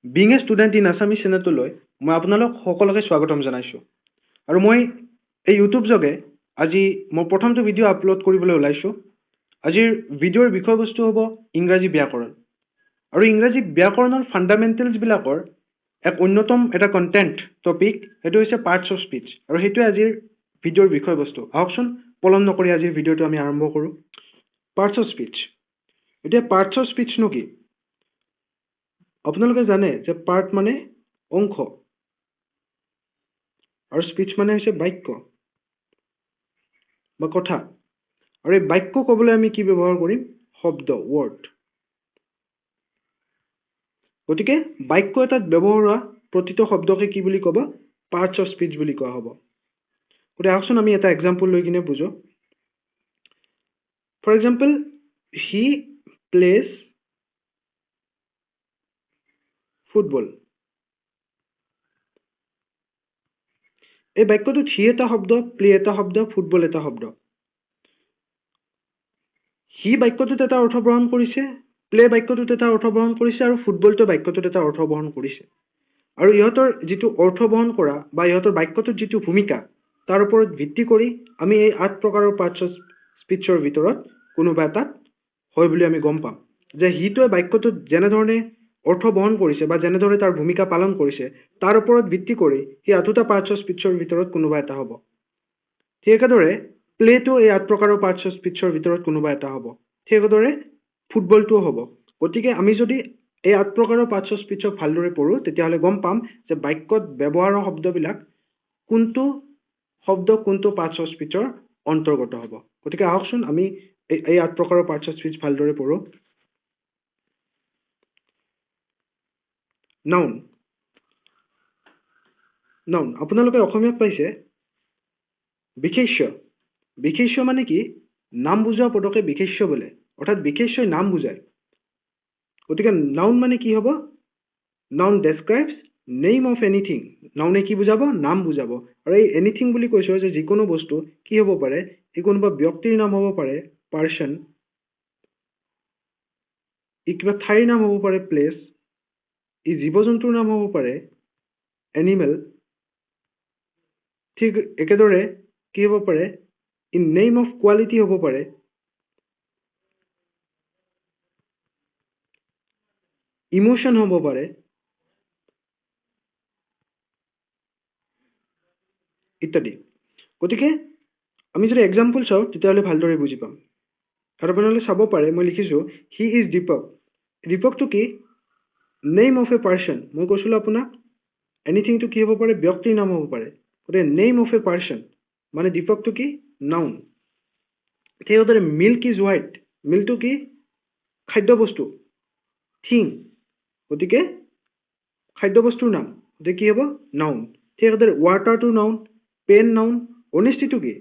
Being a student in Assamese চেনেলটোলৈ মই আপোনালোক সকলোকে স্বাগতম জনাইছোঁ আৰু মই এই ইউটিউব যোগে আজি মই প্ৰথমটো ভিডিঅ' আপলোড কৰিবলৈ ওলাইছোঁ। আজিৰ ভিডিঅ'ৰ বিষয়বস্তু হ'ব ইংৰাজী ব্যাকৰণ আৰু ইংৰাজী ব্যাকৰণৰ ফাণ্ডামেণ্টেলছবিলাকৰ এক অন্যতম এটা কণ্টেণ্ট টপিক, সেইটো হৈছে পাৰ্টছ অফ স্পীচ আৰু সেইটোৱে আজিৰ ভিডিঅ'ৰ বিষয়বস্তু। আহকচোন পলম নকৰি আজিৰ ভিডিঅ'টো আমি আৰম্ভ কৰোঁ। Parts of speech. এতিয়া পাৰ্টছ অফ স্পীচনো কি? আপোনালোকে জানে যে পাৰ্ট মানে অংশ আৰু স্পীচ মানে হৈছে বাক্য বা কথা। আৰু এই বাক্য ক'বলৈ আমি কি ব্যৱহাৰ কৰিম? শব্দ, ৱৰ্ড। গতিকে বাক্য এটাত ব্যৱহাৰ হোৱা প্ৰতিটো শব্দকে কি বুলি ক'ব? পাৰ্টছ অফ স্পীচ বুলি কোৱা হ'ব। গতিকে আহকচোন আমি এটা এক্সাম্পল লৈ কিনে বুজো। For example, he plays football. এই বাক্যটোত হি এটা শব্দ, প্লে এটা শব্দ, ফুটবল এটা শব্দ। হি বাক্যটোত এটা অৰ্থ বহন কৰিছে, প্লে বাক্যটোত এটা অৰ্থ বহন কৰিছে আৰু ফুটবলটো বাক্যটোত এটা অৰ্থ বহন কৰিছে। আৰু ইহঁতৰ যিটো অৰ্থ বহন কৰা বা ইহঁতৰ বাক্যটোত যিটো ভূমিকা, তাৰ ওপৰত ভিত্তি কৰি আমি এই 8 প্ৰকাৰৰ পাৰ্টছ অফ স্পীচৰ ভিতৰত কোনোবা এটাত হয় বুলি আমি গম পাম। যে হিটোৱে বাক্যটোত যেনেধৰণে অৰ্থ বহন কৰিছে বা যেনেদৰে তাৰ ভূমিকা পালন কৰিছে, তাৰ ওপৰত ভিত্তি কৰি সেই 8টা পাৰ্টছ অফ স্পীচৰ ভিতৰত কোনোবা এটা হ'ব। ঠিক একেদৰে প্লেটো এই 8 প্ৰকাৰৰ পাৰ্টছ অফ স্পীচৰ ভিতৰত কোনোবা এটা হ'ব। ঠিক একেদৰে ফুটবলটোও হ'ব। গতিকে আমি যদি এই 8 প্ৰকাৰৰ পাৰ্টছ অফ স্পীচক ভালদৰে পঢ়োঁ, তেতিয়াহ'লে গম পাম যে বাক্যত ব্যৱহাৰ হোৱা শব্দবিলাক কোনটো শব্দ কোনটো পাৰ্টছ অফ স্পীচৰ অন্তৰ্গত হ'ব। গতিকে আহকচোন আমি এই 8 প্ৰকাৰৰ পাৰ্টছ অফ স্পীচ ভালদৰে পঢ়োঁ। নাউন। নাউন আপোনালোকে অসমীয়াত পাইছে বিশেষ্য। বিশেষ্য মানে কি? নাম বুজোৱা পদকে বিশেষ্য বোলে, অৰ্থাৎ বিশেষ্যই নাম বুজায়। গতিকে নাউন মানে কি হ'ব? Noun describes name of anything. নাউনে কি বুজাব? নাম বুজাব। আৰু এই এনিথিং বুলি কৈছোঁ যে যিকোনো বস্তু কি হ'ব পাৰে? ই কোনোবা ব্যক্তিৰ নাম হ'ব পাৰে, পাৰ্চন। ই কিবা ঠাইৰ নাম হ'ব পাৰে, প্লেচ। ই জীৱ জন্তুৰ নাম হ'ব পাৰে, এনিমেল। ঠিক একেদৰে কি হ'ব পাৰে? ই নেম অফ কোৱালিটি হ'ব পাৰে, ইমোশ্যন হ'ব পাৰে, ইত্যাদি। গতিকে আমি যদি এক্সাম্পল চাওঁ তেতিয়াহ'লে ভালদৰে বুজি পাম। আৰু আপোনালোকে চাব পাৰে, মই লিখিছোঁ হি ইজ দীপক। দীপকটো কি? Name of a person. মই কৈছিলোঁ আপোনাক এনিথিংটো কি হ'ব পাৰে? ব্যক্তিৰ নাম হ'ব পাৰে। গতিকে নেম অফ এ পাৰ্চন মানে দীপকটো কি? নাউন। সেইদৰে মিল্ক ইজ হোৱাইট। মিল্কটো কি? খাদ্যবস্তু, থিং। গতিকে খাদ্যবস্তুৰ নাম, গতিকে কি হ'ব? নাউন। ঠিক একেদৰে ৱাটাৰটো নাউন, পেন নাউন। অনেষ্টিটো কি?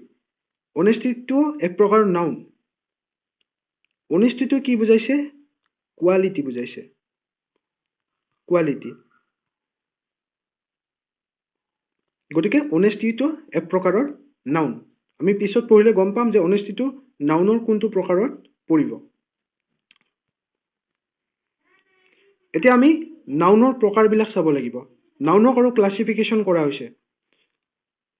অনেষ্টিটো এক প্ৰকাৰৰ নাউন। অনেষ্টিটো কি বুজাইছে? কোৱালিটি বুজাইছে, কোৱালিটি। গতিকে অনেষ্টিটো এক প্ৰকাৰৰ নাউন। আমি পিছত পঢ়িলে গম পাম যে অনেষ্টিটো নাউনৰ কোনটো প্ৰকাৰত পৰিব। এতিয়া আমি নাউনৰ প্ৰকাৰবিলাক চাব লাগিব। নাউনক আৰু ক্লাছিফিকেশ্যন কৰা হৈছে।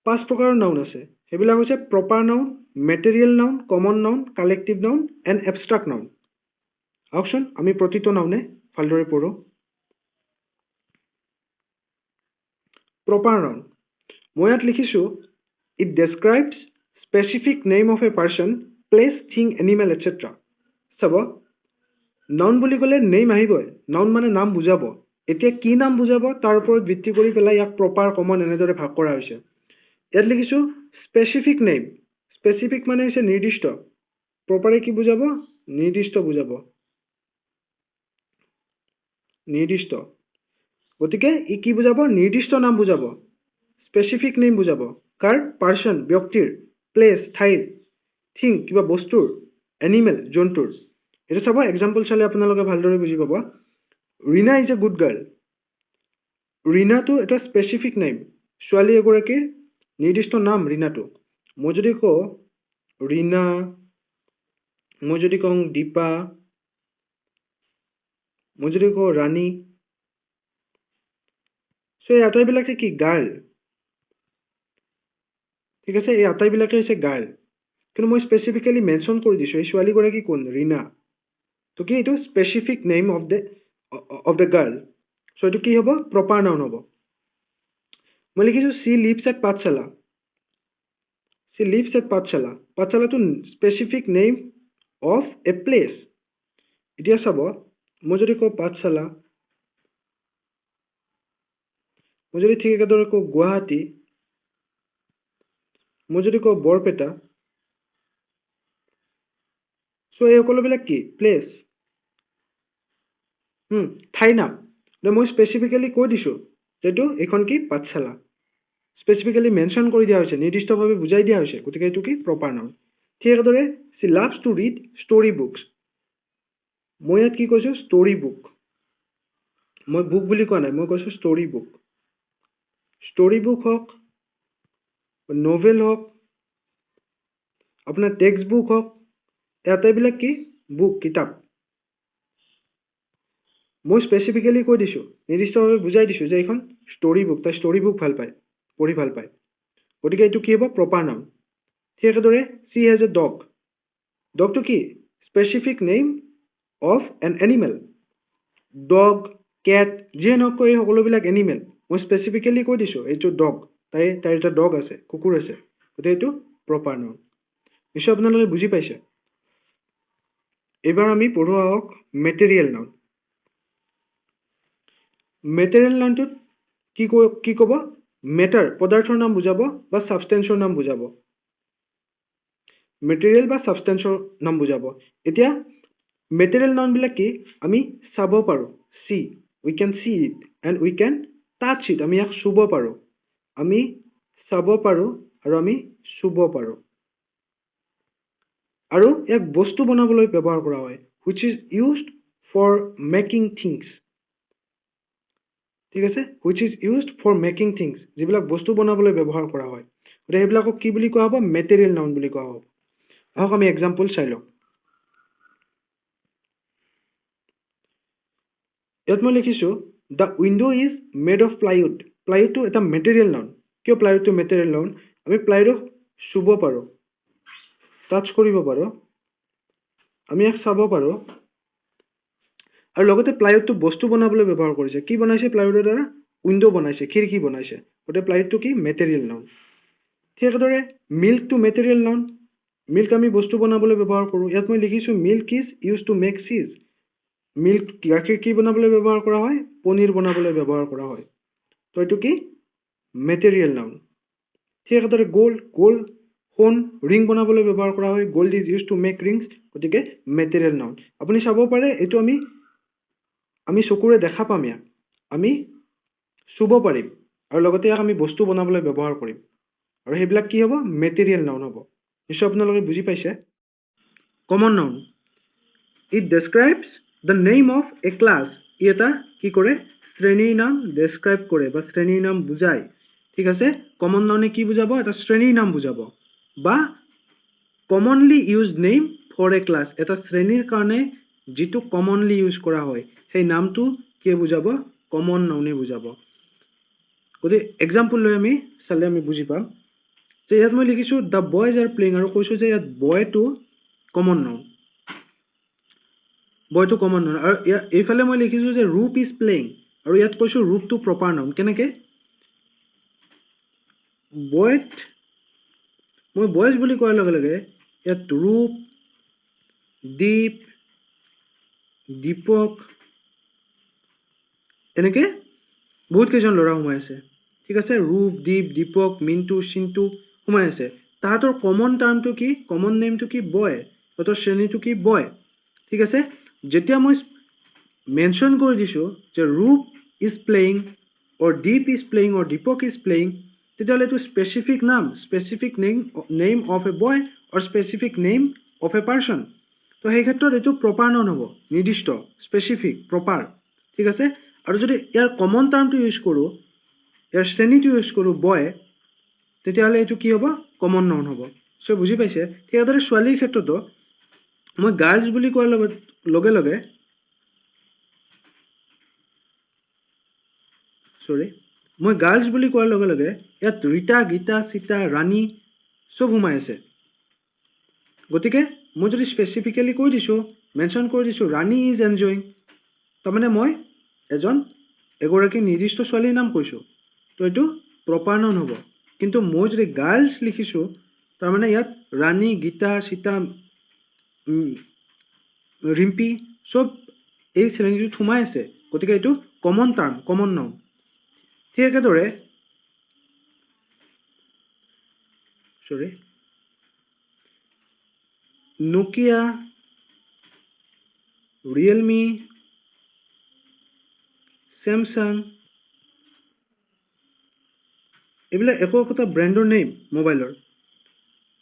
5 প্ৰকাৰৰ নাউন আছে। সেইবিলাক হৈছে proper noun, material noun, common noun, collective noun and abstract noun. আহকচোন আমি প্ৰতিটো নাউনে ভালদৰে পঢ়োঁ। Proper noun. মই ইয়াত লিখিছোঁ it describes specific name of a person, place, thing, animal etcetera. চাব, নাউন বুলি ক'লে নেম আহিবই। নাউন মানে নাম বুজাব। এতিয়া কি নাম বুজাব তাৰ ওপৰত ভিত্তি কৰি পেলাই ইয়াক প্ৰপাৰ, কমন এনেদৰে ভাগ কৰা হৈছে। ইয়াত লিখিছোঁ স্পেচিফিক নেম। স্পেচিফিক মানে হৈছে নিৰ্দিষ্ট। প্ৰপাৰে কি বুজাব? নিৰ্দিষ্ট বুজাব, নিৰ্দিষ্ট। গতিকে ই কি বুজাব? নিৰ্দিষ্ট নাম বুজাব, স্পেচিফিক নেম বুজাব। কাৰ? পাৰ্চন, ব্যক্তিৰ। প্লেচ, ঠাইৰ। থিং, কিবা বস্তুৰ। এনিমেল, জন্তুৰ। এইটো চাব, এক্সাম্পল চালে আপোনালোকে ভালদৰে বুজি পাব। Reena is a good girl. ৰীনাটো এটা স্পেচিফিক নেম, ছোৱালী এগৰাকীৰ নিৰ্দিষ্ট নাম ৰীনাটো। মই যদি কওঁ ৰীনা, মই যদি কওঁ দীপা, মই যদি কওঁ ৰাণী, সো এই আটাইবিলাকে কি গাৰ্ল ঠিক আছে এই আটাইবিলাকে হৈছে গাৰ্ল কিন্তু মই স্পেচিফিকেলি মেনশ্যন কৰি দিছোঁ এই ছোৱালীগৰাকী কোন ৰীনা তো কি এইটো specific name of the girl so' এইটো কি হ'ব প্ৰপাৰ নাউন হ'ব মই লিখিছোঁ she lives at Pathsala she lives at Pathsala পাঠশালাটো specific name of a place এতিয়া চাব মই যদি কওঁ পাঠশালা মই যদি ঠিক একেদৰে কওঁ গুৱাহাটী মই যদি কওঁ বৰপেটা চ' এই সকলোবিলাক কি প্লেচ ঠাই নাম মই স্পেচিফিকেলি কৈ দিছোঁ যেটো এইখন কি পাঠশালা স্পেচিফিকেলি মেনশ্যন কৰি দিয়া হৈছে নিৰ্দিষ্টভাৱে বুজাই দিয়া হৈছে গতিকে এইটো কি প্ৰপাৰ নাউন ঠিক একেদৰে she loves to read story books মই ইয়াত কি কৈছোঁ ষ্টৰী বুক মই বুক বুলি কোৱা নাই মই কৈছোঁ ষ্টৰী বুক হওক নভেল হওক আপোনাৰ টেক্সট বুক হওক আটাইবিলাক কি বুক কিতাপ মই স্পেচিফিকেলি কৈ দিছোঁ নিৰ্দিষ্টভাৱে বুজাই দিছোঁ যে এইখন ষ্টৰী বুক তাই ষ্টৰী বুক ভাল পায় পঢ়ি ভাল পায় গতিকে এইটো কি হ'ব প্ৰপাৰ নাউন ঠিক একেদৰে চি হেজ এ ডগটো কি specific name of an animal dog cat যিয়ে নহওক এই সকলোবিলাক এনিমেল মই স্পেচিফিকেলি কৈ দিছোঁ এইটো ডগ তাইৰ এটা ডগ আছে কুকুৰ আছে গতিকে এইটো প্ৰপাৰ নাউন নিশ্চয় আপোনালোকে বুজি পাইছে এইবাৰ আমি পঢ়োৱা হওক মেটেৰিয়েল নাউন মেটেৰিয়েল নাউনটোত কি ক'ব মেটাৰ পদাৰ্থৰ নাম বুজাব বা ছাবষ্টেন্সৰ নাম বুজাব মেটেৰিয়েল বা ছাবষ্টেন্সৰ নাম বুজাব এতিয়া মেটেৰিয়েল নাউনবিলাক কি আমি চাব পাৰোঁ see we can see it and we can touch it আমি ইয়াক চুব পাৰোঁ আমি চাব পাৰোঁ আৰু আমি চুব পাৰোঁ আৰু ইয়াক বস্তু বনাবলৈ ব্যৱহাৰ কৰা হয় which is used for making things ঠিক আছে which is used for making things যিবিলাক বস্তু বনাবলৈ ব্যৱহাৰ কৰা হয় গতিকে সেইবিলাকক কি বুলি কোৱা হ'ব মেটেৰিয়েল নাউন বুলি কোৱা হ'ব আহক আমি এক্সাম্পল চাই লওঁ ইয়াত মই লিখিছোঁ the window' is made of প্লাইউডটো এটা মেটেৰিয়েল নাউন কিয় প্লাইউডটো মেটেৰিয়েল নাউন আমি প্লাইউডক চুব পাৰোঁ টাচ কৰিব পাৰোঁ আমি ইয়াক চাব পাৰোঁ আৰু লগতে প্লাইউডটো বস্তু বনাবলৈ ব্যৱহাৰ কৰিছে কি বনাইছে প্লাইউডৰ দ্বাৰা উইণ্ড' বনাইছে খিৰিকী বনাইছে গতিকে প্লাইউডটো কি মেটেৰিয়েল নাউন ঠিক একেদৰে মিল্কটো মেটেৰিয়েল নাউন মিল্ক আমি বস্তু বনাবলৈ ব্যৱহাৰ কৰোঁ ইয়াত মই লিখিছোঁ milk is use to make cheese milk গাখীৰ কি বনাবলৈ ব্যৱহাৰ কৰা হয় পনীৰ বনাবলৈ ব্যৱহাৰ কৰা হয় তো এইটো কি মেটেৰিয়েল নাউন ঠিক একেদৰে গ'ল্ড সোণ ৰিং বনাবলৈ ব্যৱহাৰ কৰা হয় gold is use to make rings গতিকে মেটেৰিয়েল নাউন আপুনি চাব পাৰে এইটো আমি চকুৰে দেখা পাম ইয়াক আমি চুব পাৰিম আৰু লগতে ইয়াক আমি বস্তু বনাবলৈ ব্যৱহাৰ কৰিম আৰু সেইবিলাক কি হ'ব মেটেৰিয়েল নাউন হ'ব নিশ্চয় আপোনালোকে বুজি পাইছে common noun it describes the name of a class ই এটা কি কৰে শ্ৰেণীৰ নাম ডেছক্ৰাইব কৰে বা শ্ৰেণীৰ নাম বুজায় ঠিক আছে কমন নাউনে কি বুজাব এটা শ্ৰেণীৰ নাম বুজাব বা commonly use name for a class এটা শ্ৰেণীৰ কাৰণে যিটো কমনলি ইউজ কৰা হয় সেই নামটো কি বুজাব কমন নাউনে বুজাব গতিকে এক্সাম্পল লৈ আমি চালে আমি বুজি পাম যে ইয়াত মই লিখিছোঁ দ্য বয়জ আৰ প্লেইং আৰু কৈছোঁ যে ইয়াত বয়টো কমন নাউন আৰু এইফালে মই লিখিছোঁ যে ৰূপ ইজ প্লেইং আৰু ইয়াত কৈছোঁ ৰূপটো প্ৰপাৰ নাউন কেনেকৈ মই বয়জ বুলি কোৱাৰ লগে লগে ইয়াত ৰূপ দীপক এনেকৈ বহুত কেইজন ল'ৰা সোমাই আছে ঠিক আছে ৰূপ দীপক মিণ্টু চিণ্টু সোমাই আছে তাহাঁতৰ কমন টাৰ্মটো কি কমন নেমটো কি বয় সিহঁতৰ শ্ৰেণীটো কি বয় ঠিক আছে যেতিয়া মই মেনশ্যন কৰি দিছোঁ যে Rup is playing or Deep is playing or Deepak is playing তেতিয়াহ'লে এইটো specific name of a boy or specific name of a person তো সেই ক্ষেত্ৰত এইটো প্ৰপাৰ নাউন হ'ব নিৰ্দিষ্ট স্পেচিফিক প্ৰপাৰ ঠিক আছে আৰু যদি ইয়াৰ কমন টাৰ্মটো ইউজ কৰোঁ ইয়াৰ শ্ৰেণীটো ইউজ কৰোঁ বয় তেতিয়াহ'লে এইটো কি হ'ব কমন নাউন হ'ব চ' বুজি পাইছে সেইদৰে ছোৱালীৰ ক্ষেত্ৰতো মই গাৰ্লছ বুলি কোৱাৰ লগে লগে মই গাৰ্লছ বুলি কোৱাৰ লগে লগে ইয়াত ৰীতা গীতা সীতা ৰাণী চব সোমাই আছে গতিকে মই যদি স্পেচিফিকেলি কৈ দিছোঁ মেনশ্যন কৰি দিছোঁ ৰাণী ইজ এনজয়িং তাৰমানে মই এগৰাকী নিৰ্দিষ্ট ছোৱালীৰ নাম কৈছোঁ তো এইটো প্ৰপাৰ নাউন হ'ব কিন্তু মই যদি গাৰ্লছ লিখিছোঁ তাৰমানে ইয়াত ৰাণী গীতা সীতা ৰিম্পী চব এই শ্ৰেণীটোত সোমাই আছে গতিকে এইটো কমন টাৰ্ম কমন নাউন ঠিক একেদৰে নোকিয়া ৰিয়েলমি চেমচাং এইবিলাক একো একোটা ব্ৰেণ্ডৰ নেম মোবাইলৰ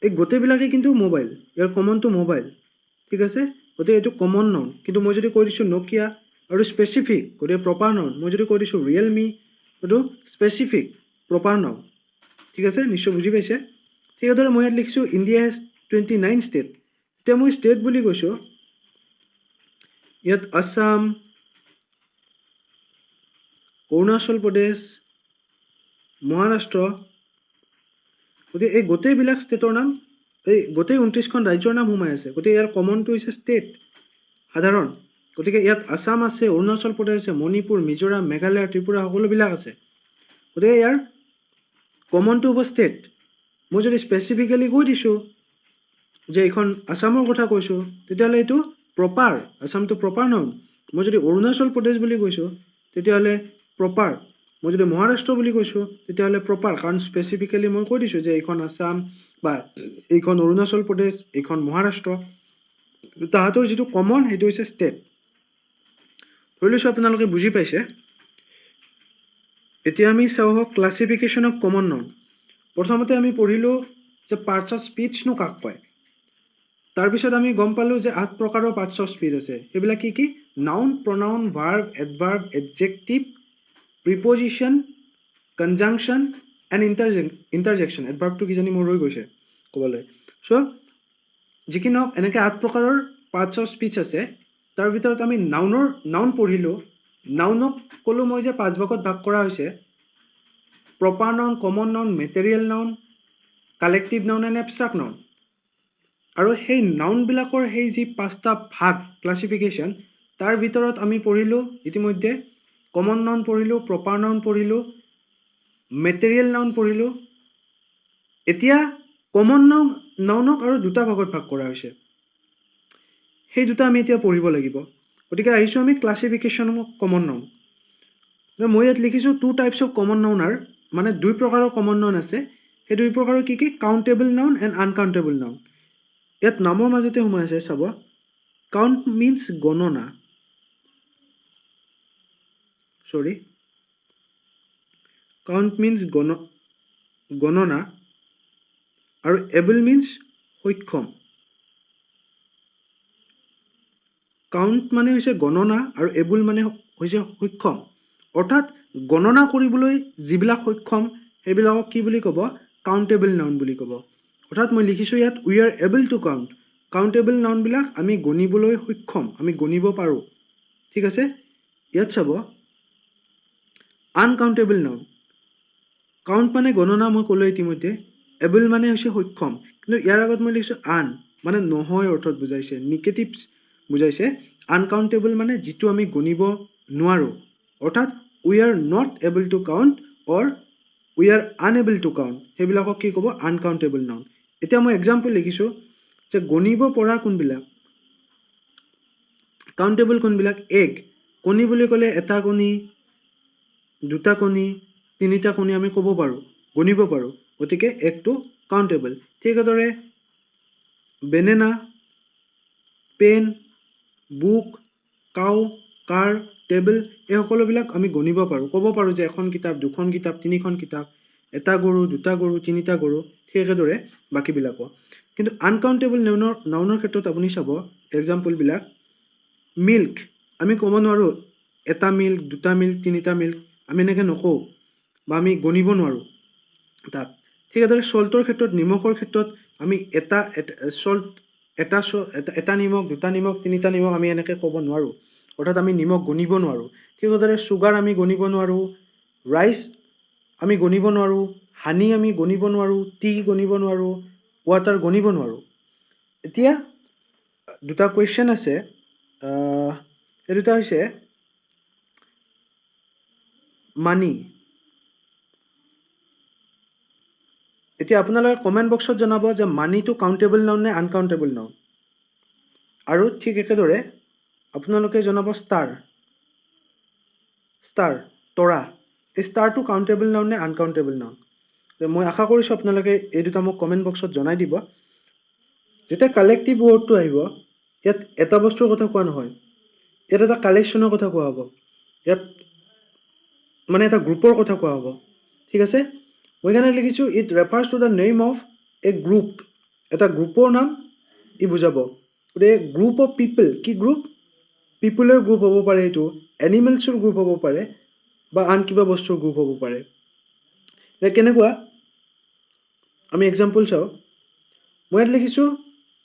এই গোটেইবিলাকেই কিন্তু মোবাইল ইয়াৰ কমনটো মোবাইল ঠিক আছে গতিকে এইটো কমন নাউন কিন্তু মই যদি কৈ দিছোঁ নোকিয়া আৰু স্পেচিফিক গতিকে প্ৰপাৰ নাউন মই যদি কৈ দিছোঁ ৰিয়েলমি এইটো স্পেচিফিক প্ৰপাৰ নাউন ঠিক আছে নিশ্চয় বুজি পাইছে ঠিক আছে মই ইয়াত লিখিছোঁ ইণ্ডিয়া হেজ 29 ষ্টেট এতিয়া মই ষ্টেট বুলি কৈছোঁ ইয়াত আসাম অৰুণাচল প্ৰদেশ মহাৰাষ্ট্ৰ গতিকে এই গোটেইবিলাক ষ্টেটৰ নাম এই গোটেই 29খন ৰাজ্যৰ নাম সোমাই আছে গতিকে ইয়াৰ কমনটো হৈছে ষ্টেট সাধাৰণ গতিকে ইয়াত আসাম আছে অৰুণাচল প্ৰদেশ আছে মণিপুৰ মিজোৰাম মেঘালয় ত্ৰিপুৰা সকলোবিলাক আছে গতিকে ইয়াৰ কমনটো হ'ব ষ্টেট মই যদি স্পেচিফিকেলি কৈ দিছোঁ যে এইখন আসামৰ কথা কৈছোঁ তেতিয়াহ'লে এইটো প্ৰপাৰ আসামটো প্ৰপাৰ নাউন মই যদি অৰুণাচল প্ৰদেশ বুলি কৈছোঁ তেতিয়াহ'লে প্ৰপাৰ মই যদি মহাৰাষ্ট্ৰ বুলি কৈছোঁ তেতিয়াহ'লে প্ৰপাৰ কাৰণ স্পেচিফিকেলি মই কৈ দিছোঁ যে এইখন আসাম বা এইখন অৰুণাচল প্ৰদেশ এইখন মহাৰাষ্ট্ৰ তাহাঁতৰ যিটো কমন সেইটো হৈছে ষ্টেট ধৰি লৈছোঁ আপোনালোকে বুজি পাইছে এতিয়া আমি চাওঁ হওক ক্লাছিফিকেশ্যন অফ কমন নাউন প্ৰথমতে আমি পঢ়িলোঁ যে পাৰ্টছ অফ স্পীচনো কাক কয় তাৰপিছত আমি গম পালোঁ যে 8 প্ৰকাৰৰ পাৰ্টছ অফ স্পীচ আছে সেইবিলাক কি কি noun pronoun verb adverb adjective preposition conjunction and interjection এডভাৰ্বটো কিজানি মোৰ ৰৈ গৈছে ক'বলৈ চ' যিকি নহওক এনেকৈ 8 প্ৰকাৰৰ পাৰ্টছ অফ স্পীচ আছে তাৰ ভিতৰত আমি নাউন পঢ়িলোঁ নাউনক ক'লোঁ মই যে 5 ভাগত ভাগ কৰা হৈছে proper noun common noun material noun collective noun and abstract noun আৰু সেই নাউনবিলাকৰ সেই যি 5টা ভাগ ক্লাছিফিকেশ্যন তাৰ ভিতৰত আমি পঢ়িলোঁ ইতিমধ্যে কমন নাউন পঢ়িলোঁ প্ৰপাৰ নাউন পঢ়িলোঁ মেটেৰিয়েল নাউন পঢ়িলোঁ এতিয়া কমন নাউনক আৰু 2টা ভাগত ভাগ কৰা হৈছে সেই 2টা আমি এতিয়া পঢ়িব লাগিব গতিকে আহিছোঁ আমি ক্লাছিফিকেশ্যন অফ কমন নাউন মই ইয়াত লিখিছোঁ 2 types of common noun R মানে 2 প্ৰকাৰৰ কমন নাউন আছে সেই 2 প্ৰকাৰৰ কি কি countable noun and uncountable noun ইয়াত নামৰ মাজতে সোমাই আছে চাব কাউণ্ট মিনছ গণনা কাউণ্ট মিনছ গণনা আৰু এবল মিনছ সক্ষম কাউণ্ট মানে হৈছে গণনা আৰু এবল মানে হৈছে সক্ষম অৰ্থাৎ গণনা কৰিবলৈ যিবিলাক সক্ষম সেইবিলাকক কি বুলি ক'ব কাউণ্টেবল নাউন বুলি ক'ব অৰ্থাৎ মই লিখিছোঁ ইয়াত we are able to count countable নাউনবিলাক আমি গণিবলৈ সক্ষম আমি গণিব পাৰোঁ ঠিক আছে ইয়াত চাব আনকাউণ্টেবল নাউন কাউণ্ট মানে গণনা মই ক'লোঁ ইতিমধ্যে এবল মানে হৈছে সক্ষম কিন্তু ইয়াৰ আগত মই লিখিছোঁ আন মানে নহয় অৰ্থত বুজাইছে নিগেটিভ বুজাইছে আনকাউণ্টেবল মানে যিটো আমি গণিব নোৱাৰোঁ অৰ্থাৎ we are not able to count or we are unable to count সেইবিলাকক কি ক'ব আনকাউণ্টেবল নাউন এতিয়া মই এক্সাম্পল লিখিছোঁ যে গণিব পৰা কোনবিলাক কাউণ্টেবল কোনবিলাক এগ কণী বুলি ক'লে এটা কণী 2টা কণী 3টা কণী আমি ক'ব পাৰোঁ গণিব পাৰোঁ গতিকে এগটো কাউণ্টেবল ঠিক একেদৰে বেনেনা পেন বুক কাউ কাৰ টেবল এই সকলোবিলাক আমি গণিব পাৰোঁ ক'ব পাৰোঁ যে এখন কিতাপ 2খন কিতাপ 3খন কিতাপ এটা গৰু 2টা গৰু 3টা গৰু ঠিক একেদৰে বাকীবিলাকো কিন্তু আনকাউণ্টেবল নাউনৰ ক্ষেত্ৰত আপুনি চাব এক্সাম্পলবিলাক মিল্ক আমি ক'ব নোৱাৰোঁ এটা মিল্ক 2টা মিল্ক 3টা মিল্ক আমি এনেকৈ নকওঁ বা আমি গণিব নোৱাৰোঁ তাত ঠিক একেদৰে চল্টৰ ক্ষেত্ৰত নিমখৰ ক্ষেত্ৰত আমি এটা নিমখ 2টা নিমখ 3টা নিমখ আমি এনেকৈ ক'ব নোৱাৰোঁ অৰ্থাৎ আমি নিমখ গণিব নোৱাৰোঁ ঠিক একেদৰে চুগাৰ আমি গণিব নোৱাৰোঁ ৰাইচ আমি গণিব নোৱাৰো, হানি আমি গণিব নোৱাৰো, টি গণিব নোৱাৰো, ৱাটাৰ গণিব নোৱাৰো। এতিয়া দুটা কুৱেশ্যন আছে, এই দুটা হৈছে মানি। এতিয়া আপোনালোকে কমেণ্ট বক্সত জনাব যে মানিটো কাউণ্টেবল নাউন নে আনকাউণ্টেবল নাউন। আৰু ঠিক একেদৰে আপোনালোকে জনাব ষ্টাৰ, তৰা, এই ষ্টাৰটো কাউণ্টেবল নাউন নে আনকাউণ্টেবল নাউন। মই আশা কৰিছোঁ আপোনালোকে এই দুটা মোক কমেণ্ট বক্সত জনাই দিব। যেতিয়া কালেক্টিভ ৱৰ্ডটো আহিব, ইয়াত এটা বস্তুৰ কথা কোৱা নহয়, ইয়াত এটা কালেকশ্যনৰ কথা কোৱা হ'ব, ইয়াত মানে এটা গ্ৰুপৰ কথা কোৱা হ'ব। ঠিক আছে, মই কাৰণে লিখিছোঁ it refers to the name of A group, এটা গ্ৰুপৰ নাম ই বুজাব। গতিকে গ্ৰুপ অফ পিপল, কি গ্ৰুপ? পিপুলৰ গ্ৰুপ হ'ব পাৰে, এইটো এনিমেলছৰ গ্ৰুপ হ'ব পাৰে, বা আন কিবা বস্তুৰ গ্ৰুপ হ'ব পাৰে। কেনেকুৱা আমি এক্সাম্পল চাওঁ। মই ইয়াত লিখিছোঁ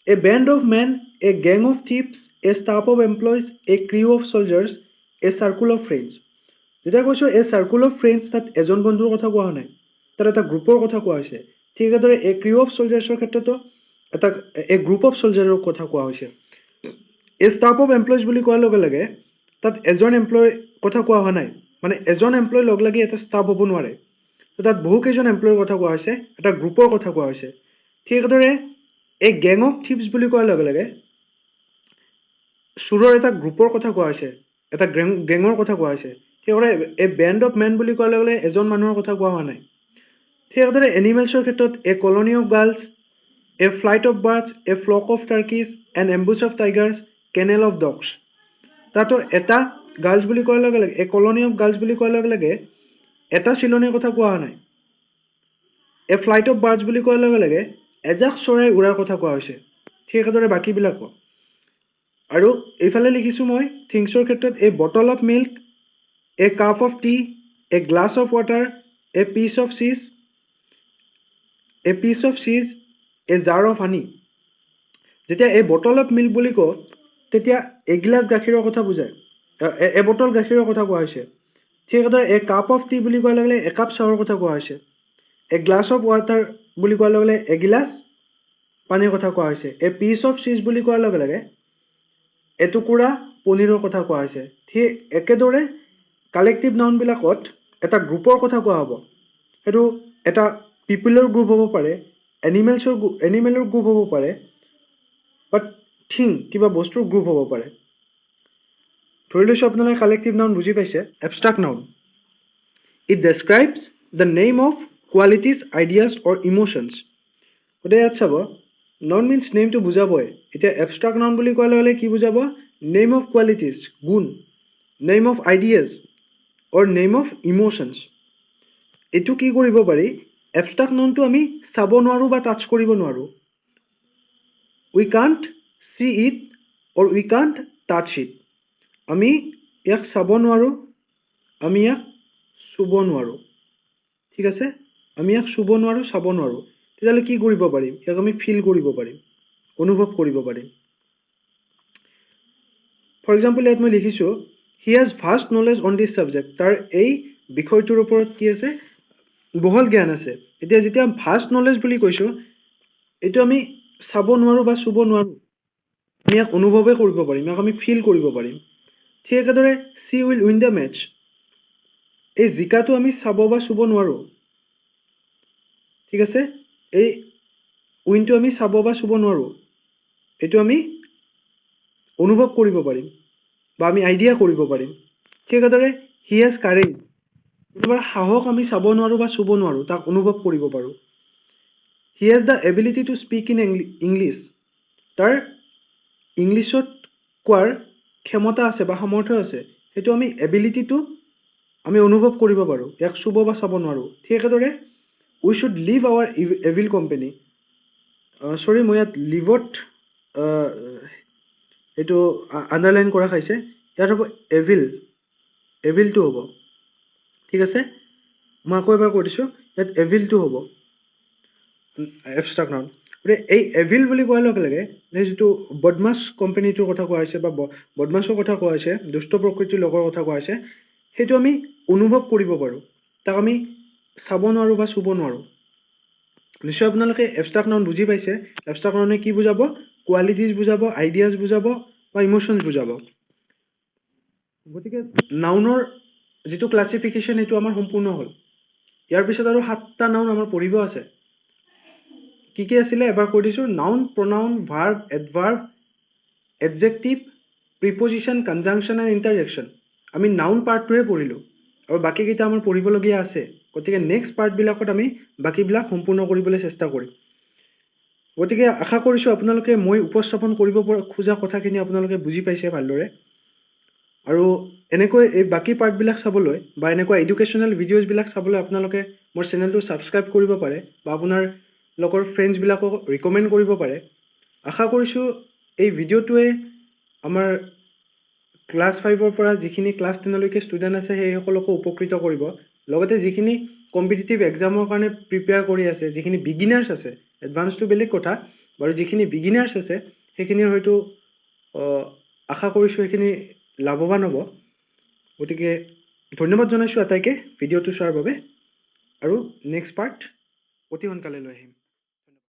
a band of men, a gang of thieves, a staff of employees, a crew of soldiers, a circle of friends. যেতিয়া কৈছোঁ এ চাৰ্কুল অফ ফ্ৰেণ্ডছ, তাত এজন বন্ধুৰ কথা কোৱা হোৱা নাই, তাত এটা গ্ৰুপৰ কথা কোৱা হৈছে। ঠিক একেদৰে এ ক্ৰিউ অফ চলজাৰ্ছৰ ক্ষেত্ৰতো এটা এ গ্ৰুপ অফ চলজাৰৰ কথা কোৱা হৈছে। এ ষ্টাফ অফ এমপ্লয়িজ বুলি কোৱাৰ লগে লগে তাত এজন এমপ্লয়ৰ কথা কোৱা হোৱা নাই, মানে এজন এমপ্লয়ৰ লগ লাগি এটা ষ্টাফ হ'ব নোৱাৰে। তাত বহুকেইজন এমপ্লয়ৰ কথা কোৱা হৈছে, এটা গ্ৰুপৰ কথা কোৱা হৈছে। ঠিক একেদৰে এই গেং অফ থিপছ বুলি কোৱাৰ লগে লগে চোৰৰ এটা গ্ৰুপৰ কথা কোৱা হৈছে, এটা গেঙৰ কথা কোৱা হৈছে। ঠিক একেদৰে এ বেণ্ড অফ মেন বুলি কোৱাৰ লগে লগে এজন মানুহৰ কথা কোৱা হোৱা নাই। ঠিক একেদৰে এনিমেলছৰ ক্ষেত্ৰত a colony of girls, a flight of birds, a flock of turkeys, an ambush of tigers, kennel of dogs. তাতো এটা গাৰ্লছ বুলি কোৱাৰ লগে লগে, এ কলনি অফ গাৰ্লছ বুলি কোৱাৰ লগে লগে এটা চিলনীৰ কথা কোৱা হোৱা নাই। এ ফ্লাইট অফ বাৰ্ডছ বুলি কোৱাৰ লগে লগে এজাক চৰাই উৰাৰ কথা কোৱা হৈছে। ঠিক একেদৰে বাকীবিলাকো। আৰু এইফালে লিখিছোঁ মই থিংছৰ ক্ষেত্ৰত a bottle of milk, a cup of tea, a glass of water, a piece of cheese, a jar of honey. যেতিয়া এই বটল অফ মিল্ক বুলি কওঁ, তেতিয়া এগিলাচ গাখীৰৰ কথা বুজায়, এবটল গাখীৰৰ কথা কোৱা হৈছে। ঠিক একেদৰে এ কাপ অফ টি বুলি কোৱাৰ লগে লগে একাপ চাহৰ কথা কোৱা হৈছে। এ গ্লাছ অফ ৱাটাৰ বুলি কোৱাৰ লগে লগে এগিলাচ পানীৰ কথা কোৱা হৈছে। এ পিচ অফ চিজ বুলি কোৱাৰ লগে লগে এটুকুৰা পনীৰৰ কথা কোৱা হৈছে। ঠিক একেদৰে কালেক্টিভ নাউনবিলাকত এটা গ্ৰুপৰ কথা কোৱা হ'ব, সেইটো এটা পিপুলৰ গ্ৰুপ হ'ব পাৰে, এনিমেলৰ গ্ৰুপ হ'ব পাৰে, বাট কিবা বস্তুৰ গ্ৰুপ হ'ব পাৰে। ধৰি লৈছোঁ আপোনালোকে কালেক্টিভ নাউন বুজি পাইছে। Abstract noun, it describes the name of qualities, ideas or emotions. গতিকে ইয়াত চাব, নাউন মিনছ নেমটো বুজাবই। এতিয়া এবষ্ট্ৰাক্ট নাউন বুলি কোৱাৰ লগে লগে কি বুজাব? নেম অফ কোৱালিটিজ, গুণ, name of ideas or name of emotions. এইটো কি কৰিব পাৰি? এবষ্ট্ৰাক্ট নাউনটো আমি চাব নোৱাৰোঁ বা টাচ কৰিব নোৱাৰোঁ। We can't see it or we can't touch it. আমি ইয়াক চাব নোৱাৰোঁ, আমি ইয়াক চুব নোৱাৰোঁ। ঠিক আছে, আমি ইয়াক চুব নোৱাৰোঁ, চাব নোৱাৰোঁ। তেতিয়াহ'লে কি কৰিব পাৰিম? ইয়াক আমি ফিল কৰিব পাৰিম, অনুভৱ কৰিব পাৰিম। ফৰ এক্সাম্পল ইয়াত মই লিখিছোঁ he has vast knowledge on this subject. তাৰ এই বিষয়টোৰ ওপৰত কি আছে? বহল জ্ঞান আছে। এতিয়া যেতিয়া ভাষ্ট নলেজ বুলি কৈছোঁ, এইটো আমি চাব নোৱাৰোঁ বা চুব নোৱাৰোঁ, আমি ইয়াক অনুভৱেই কৰিব পাৰিম, ইয়াক আমি ফিল কৰিব পাৰিম। ঠিক একেদৰে she will win the match, এই জিকাটো আমি চাব বা চুব নোৱাৰোঁ। ঠিক আছে, এই উইনটো আমি চাব বা চুব নোৱাৰোঁ, এইটো আমি অনুভৱ কৰিব পাৰিম বা আমি আইডিয়া কৰিব পাৰিম। ঠিক একেদৰে হি হেজ কাৰেজ, কোনোবাৰ সাহস আমি চাব নোৱাৰোঁ বা চুব নোৱাৰোঁ, তাক অনুভৱ কৰিব পাৰোঁ। He has the ability to speak in English, তাৰ ইংলিছত কোৱাৰ ক্ষমতা আছে বা সামৰ্থ্য আছে, সেইটো আমি এবিলিটিটো আমি অনুভৱ কৰিব পাৰোঁ, ইয়াক চুব বা চাব নোৱাৰোঁ। ঠিক একেদৰে we should leave our evil company. Sorry, মই ইয়াত লিভত এইটো আণ্ডাৰলাইন কৰা খাইছে, ইয়াত হ'ব এভিলটো হ'ব। ঠিক আছে, মই আকৌ এবাৰ কৈ দিছোঁ, ইয়াত এভিলটো হ'ব এবষ্ট্ৰাক্ট নাউন। গতিকে এই এভিল বুলি কোৱাৰ লগে লগে যিটো বদমাছ কোম্পেনীটোৰ কথা কোৱা হৈছে বা বদমাছৰ কথা কোৱা হৈছে, দুষ্ট প্ৰকৃতিৰ লোকৰ কথা কোৱা হৈছে, সেইটো আমি অনুভৱ কৰিব পাৰোঁ, তাক আমি চাব নোৱাৰোঁ বা চুব নোৱাৰোঁ। নিশ্চয় আপোনালোকে এবষ্ট্ৰাক্ট নাউন বুজি পাইছে। এবষ্ট্ৰাক্ট নাউনে কি বুজাব? কোৱালিটিজ বুজাব, আইডিয়াজ বুজাব বা ইম'চনছ বুজাব। গতিকে নাউনৰ যিটো ক্লাছিফিকেশ্যন সেইটো আমাৰ সম্পূৰ্ণ হ'ল। ইয়াৰ পিছত আৰু 7টা নাউন আমাৰ পঢ়িব আছে। কি কি আছিলে এবাৰ কৈ দিছোঁ। Noun, pronoun, verb, adverb, adjective, preposition, conjunction and interjection. আমি নাউন পাৰ্টটোহে পঢ়িলোঁ আৰু বাকীকেইটা আমাৰ পঢ়িবলগীয়া আছে। গতিকে নেক্সট পাৰ্টবিলাকত আমি বাকীবিলাক সম্পূৰ্ণ কৰিবলৈ চেষ্টা কৰিম। গতিকে আশা কৰিছোঁ আপোনালোকে মই উপস্থাপন কৰিব খোজা কথাখিনি আপোনালোকে বুজি পাইছে ভালদৰে। আৰু এনেকৈ এই বাকী পাৰ্টবিলাক চাবলৈ বা এনেকুৱা এডুকেশ্যনেল ভিডিঅ'জবিলাক চাবলৈ আপোনালোকে মোৰ চেনেলটো ছাবস্ক্ৰাইব কৰিব পাৰে বা আপোনাৰ লগৰ ফ্ৰেণ্ডছবিলাকক ৰিকমেণ্ড কৰিব পাৰে। আশা কৰিছোঁ এই ভিডিঅ'টোৱে আমাৰ ক্লাছ 5ৰ পৰা যিখিনি ক্লাছ 10লৈকে ষ্টুডেণ্ট আছে সেইসকলকো উপকৃত কৰিব। লগতে যিখিনি কম্পিটিটিভ এক্সামৰ কাৰণে প্ৰিপেয়াৰ কৰি আছে, যিখিনি বিগিনাৰ্ছ আছে, এডভান্সটো বেলেগ কথা বাৰু, যিখিনি বিগিনাৰ্ছ আছে সেইখিনিৰ হয়তো আশা কৰিছোঁ সেইখিনি লাভৱান হ'ব। গতিকে ধন্যবাদ জনাইছোঁ আটাইকে ভিডিঅ'টো চোৱাৰ বাবে আৰু নেক্সট পাৰ্ট অতি সোনকালে লৈ আহিম।